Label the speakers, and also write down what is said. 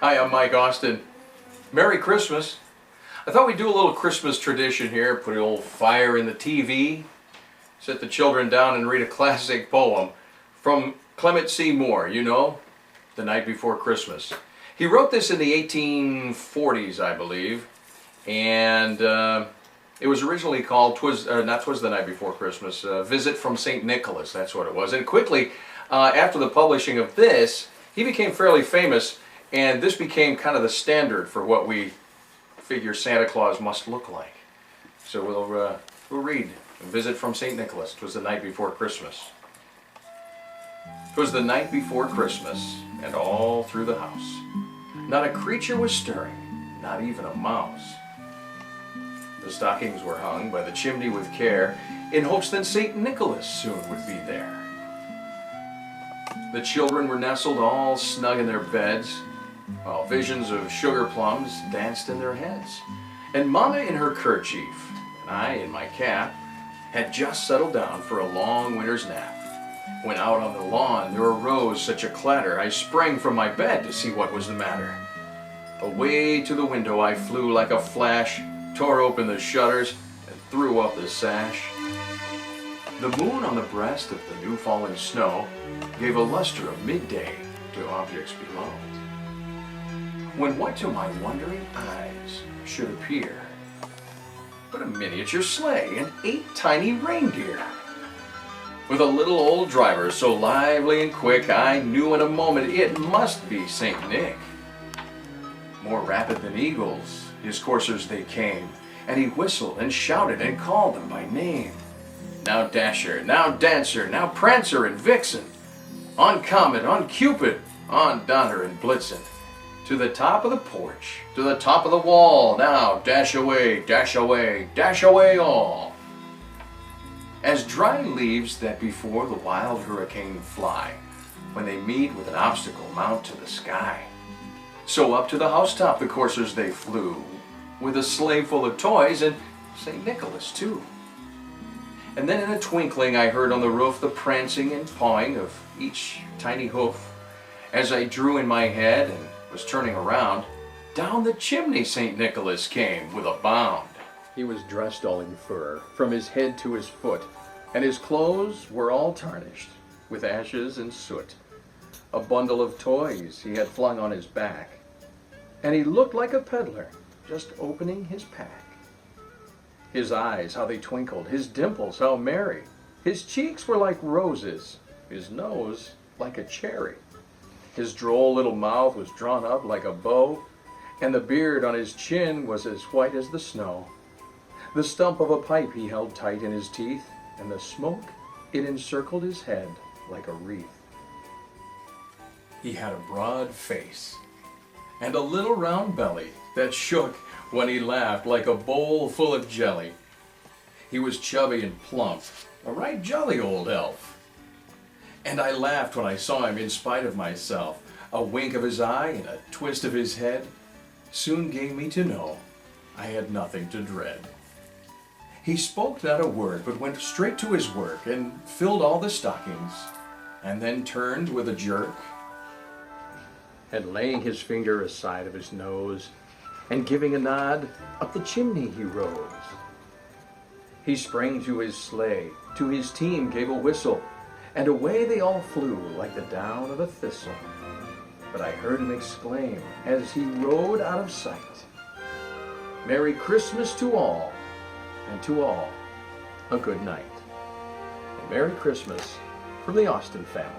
Speaker 1: Hi, I'm Mike Austin. Merry Christmas. I thought we'd do a little Christmas tradition here, put an old fire in the TV, sit the children down and read a classic poem from Clement C. Moore, you know, The Night Before Christmas. He wrote this in the 1840s, I believe, and it was originally called Twas the Night Before Christmas, Visit from St. Nicholas, that's what it was. And quickly, after the publishing of this, he became fairly famous, and this became kind of the standard for what we figure Santa Claus must look like. So we'll read Visit from St. Nicholas. 'Twas the night before Christmas. 'Twas the night before Christmas, and all through the house not a creature was stirring, not even a mouse. The stockings were hung by the chimney with care, in hopes that St. Nicholas soon would be there. The children were nestled all snug in their beds, while visions of sugar plums danced in their heads. And Mama in her kerchief, and I in my cap, had just settled down for a long winter's nap, when out on the lawn there arose such a clatter, I sprang from my bed to see what was the matter. Away to the window I flew like a flash, tore open the shutters, and threw up the sash. The moon on the breast of the new-fallen snow gave a luster of midday to objects below, when what to my wondering eyes should appear but a miniature sleigh and 8 tiny reindeer, with a little old driver so lively and quick, I knew in a moment it must be Saint Nick. More rapid than eagles, his coursers they came, and he whistled and shouted and called them by name. Now Dasher, now Dancer, now Prancer and Vixen, on Comet, on Cupid, on Donner and Blitzen, to the top of the porch, to the top of the wall, now dash away, dash away, dash away all. As dry leaves that before the wild hurricane fly, when they meet with an obstacle mount to the sky, so up to the housetop the coursers they flew, with a sleigh full of toys and St. Nicholas too. And then in a twinkling I heard on the roof the prancing and pawing of each tiny hoof. As I drew in my head and was turning around, down the chimney St. Nicholas came with a bound. He was dressed all in fur, from his head to his foot, and his clothes were all tarnished with ashes and soot. A bundle of toys he had flung on his back, and he looked like a peddler just opening his pack. His eyes, how they twinkled, his dimples, how merry. His cheeks were like roses, his nose like a cherry. His droll little mouth was drawn up like a bow, and the beard on his chin was as white as the snow. The stump of a pipe he held tight in his teeth, and the smoke, it encircled his head like a wreath. He had a broad face, and a little round belly that shook when he laughed like a bowl full of jelly. He was chubby and plump, a right jolly old elf. And I laughed when I saw him in spite of myself. A wink of his eye and a twist of his head soon gave me to know I had nothing to dread. He spoke not a word, but went straight to his work and filled all the stockings, and then turned with a jerk, and laying his finger aside of his nose, and giving a nod, up the chimney he rose. He sprang to his sleigh, to his team gave a whistle, and away they all flew like the down of a thistle. But I heard him exclaim as he rode out of sight, Merry Christmas to all, and to all a good night. And Merry Christmas from the Austin family.